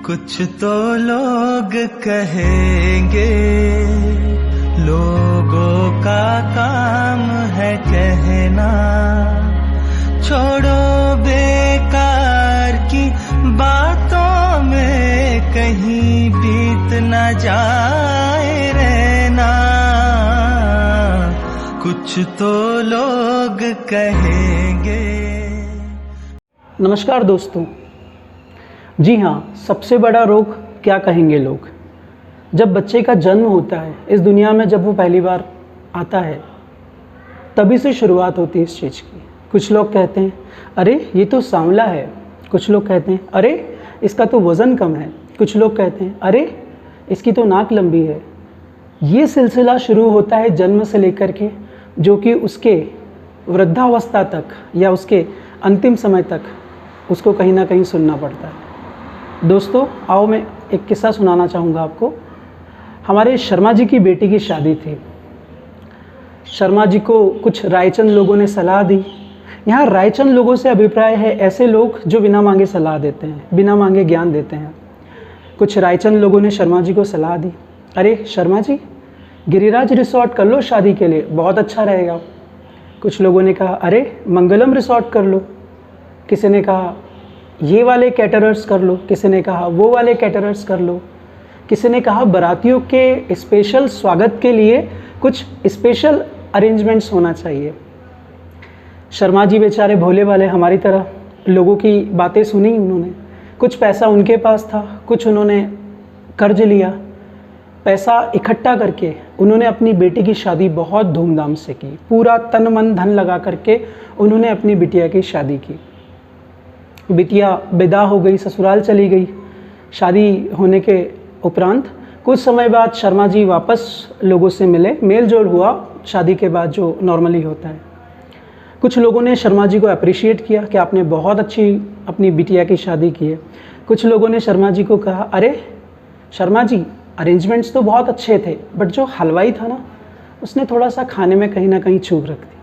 कुछ तो लोग कहेंगे, लोगों का काम है कहना, छोड़ो बेकार की बातों में कहीं बीत न जाए रहना, कुछ तो लोग कहेंगे। नमस्कार दोस्तों। जी हाँ, सबसे बड़ा रोग क्या कहेंगे लोग। जब बच्चे का जन्म होता है इस दुनिया में, जब वो पहली बार आता है, तभी से शुरुआत होती है इस चीज़ की। कुछ लोग कहते हैं अरे ये तो सांवला है, कुछ लोग कहते हैं अरे इसका तो वज़न कम है, कुछ लोग कहते हैं अरे इसकी तो नाक लंबी है। ये सिलसिला शुरू होता है जन्म से लेकर के, जो कि उसके वृद्धावस्था तक या उसके अंतिम समय तक उसको कहीं ना कहीं सुनना पड़ता है। दोस्तों आओ मैं एक किस्सा सुनाना चाहूँगा आपको। हमारे शर्मा जी की बेटी की शादी थी। शर्मा जी को कुछ रायचंद लोगों ने सलाह दी। यहाँ रायचंद लोगों से अभिप्राय है ऐसे लोग जो बिना मांगे सलाह देते हैं, बिना मांगे ज्ञान देते हैं। कुछ रायचंद लोगों ने शर्मा जी को सलाह दी, अरे शर्मा जी गिरिराज रिसोर्ट कर लो शादी के लिए, बहुत अच्छा रहेगा। कुछ लोगों ने कहा अरे मंगलम रिसोर्ट कर लो, किसी ने कहा ये वाले कैटरर्स कर लो, किसी ने कहा वो वाले कैटरर्स कर लो, किसी ने कहा बारातियों के स्पेशल स्वागत के लिए कुछ स्पेशल अरेंजमेंट्स होना चाहिए। शर्मा जी बेचारे भोले वाले हमारी तरह लोगों की बातें सुनी उन्होंने। कुछ पैसा उनके पास था, कुछ उन्होंने कर्ज लिया। पैसा इकट्ठा करके उन्होंने अपनी बेटी की शादी बहुत धूमधाम से की। पूरा तन मन धन लगा करके उन्होंने अपनी बिटिया की शादी की। बिटिया विदा हो गई, ससुराल चली गई। शादी होने के उपरांत कुछ समय बाद शर्मा जी वापस लोगों से मिले, मेल जोल हुआ शादी के बाद जो नॉर्मली होता है। कुछ लोगों ने शर्मा जी को अप्रिशिएट किया कि आपने बहुत अच्छी अपनी बिटिया की शादी की है। कुछ लोगों ने शर्मा जी को कहा अरे शर्मा जी अरेंजमेंट्स तो बहुत अच्छे थे, बट जो हलवाई था ना उसने थोड़ा सा खाने में कहीं ना कहीं चूक रख दी।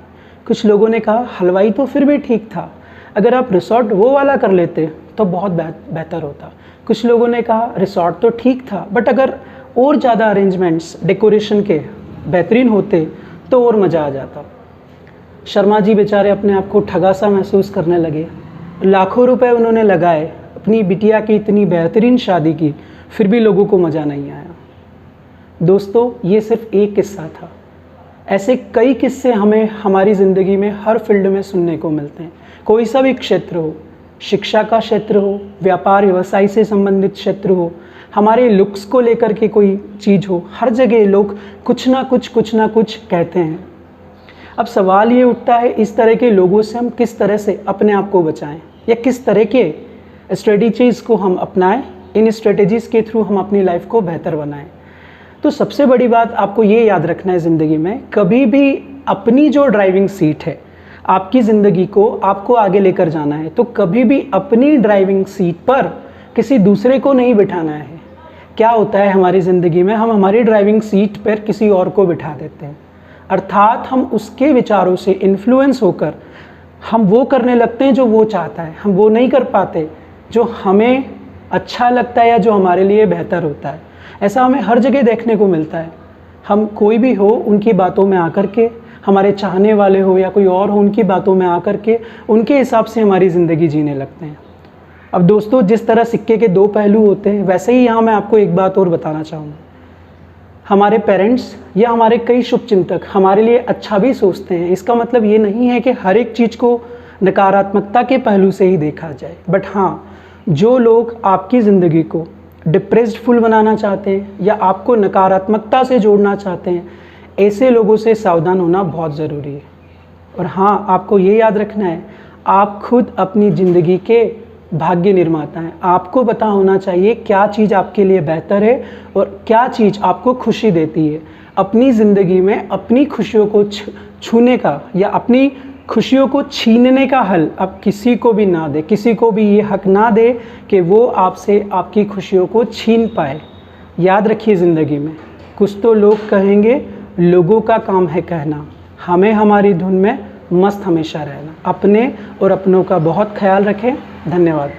कुछ लोगों ने कहा हलवाई तो फिर भी ठीक था, अगर आप रिसोर्ट वो वाला कर लेते तो बहुत बेहतर होता। कुछ लोगों ने कहा रिसोर्ट तो ठीक था, बट अगर और ज़्यादा अरेंजमेंट्स डेकोरेशन के बेहतरीन होते तो और मज़ा आ जाता। शर्मा जी बेचारे अपने आप को ठगा सा महसूस करने लगे। लाखों रुपए उन्होंने लगाए, अपनी बिटिया की इतनी बेहतरीन शादी की, फिर भी लोगों को मज़ा नहीं आया। दोस्तों ये सिर्फ एक किस्सा था, ऐसे कई किस्से हमें हमारी ज़िंदगी में हर फील्ड में सुनने को मिलते हैं। कोई सा भी क्षेत्र हो, शिक्षा का क्षेत्र हो, व्यापार व्यवसाय से संबंधित क्षेत्र हो, हमारे लुक्स को लेकर के कोई चीज़ हो, हर जगह लोग कुछ ना कुछ कहते हैं। अब सवाल ये उठता है इस तरह के लोगों से हम किस तरह से अपने आप को बचाएं, या किस तरह के स्ट्रेटजीज़ को हम अपनाएं, इन स्ट्रेटजीज़ के थ्रू हम अपनी लाइफ को बेहतर बनाएं। तो सबसे बड़ी बात आपको ये याद रखना है ज़िंदगी में, कभी भी अपनी जो ड्राइविंग सीट है, आपकी ज़िंदगी को आपको आगे लेकर जाना है, तो कभी भी अपनी ड्राइविंग सीट पर किसी दूसरे को नहीं बिठाना है। क्या होता है हमारी ज़िंदगी में, हम हमारी ड्राइविंग सीट पर किसी और को बिठा देते हैं, अर्थात हम उसके विचारों से इन्फ्लुएंस होकर हम वो करने लगते हैं जो वो चाहता है। हम वो नहीं कर पाते जो हमें अच्छा लगता है या जो हमारे लिए बेहतर होता है। ऐसा हमें हर जगह देखने को मिलता है। हम कोई भी हो उनकी बातों में आकर के, हमारे चाहने वाले हो या कोई और हो उनकी बातों में आकर के उनके हिसाब से हमारी ज़िंदगी जीने लगते हैं। अब दोस्तों जिस तरह सिक्के के दो पहलू होते हैं, वैसे ही यहाँ मैं आपको एक बात और बताना चाहूँगा। हमारे पेरेंट्स या हमारे कई शुभचिंतक हमारे लिए अच्छा भी सोचते हैं। इसका मतलब ये नहीं है कि हर एक चीज़ को नकारात्मकता के पहलू से ही देखा जाए, बट हाँ, जो लोग आपकी ज़िंदगी को डिप्रेस्ड फुल बनाना चाहते हैं या आपको नकारात्मकता से जोड़ना चाहते हैं, ऐसे लोगों से सावधान होना बहुत ज़रूरी है। और हाँ, आपको ये याद रखना है, आप खुद अपनी ज़िंदगी के भाग्य निर्माता हैं। आपको पता होना चाहिए क्या चीज़ आपके लिए बेहतर है और क्या चीज़ आपको खुशी देती है। अपनी ज़िंदगी में अपनी खुशियों को छूने का या अपनी खुशियों को छीनने का हल अब किसी को भी ना दे, किसी को भी ये हक ना दे कि वो आपसे आपकी खुशियों को छीन पाए। याद रखिए ज़िंदगी में कुछ तो लोग कहेंगे, लोगों का काम है कहना। हमें हमारी धुन में मस्त हमेशा रहना। अपने और अपनों का बहुत ख्याल रखें। धन्यवाद।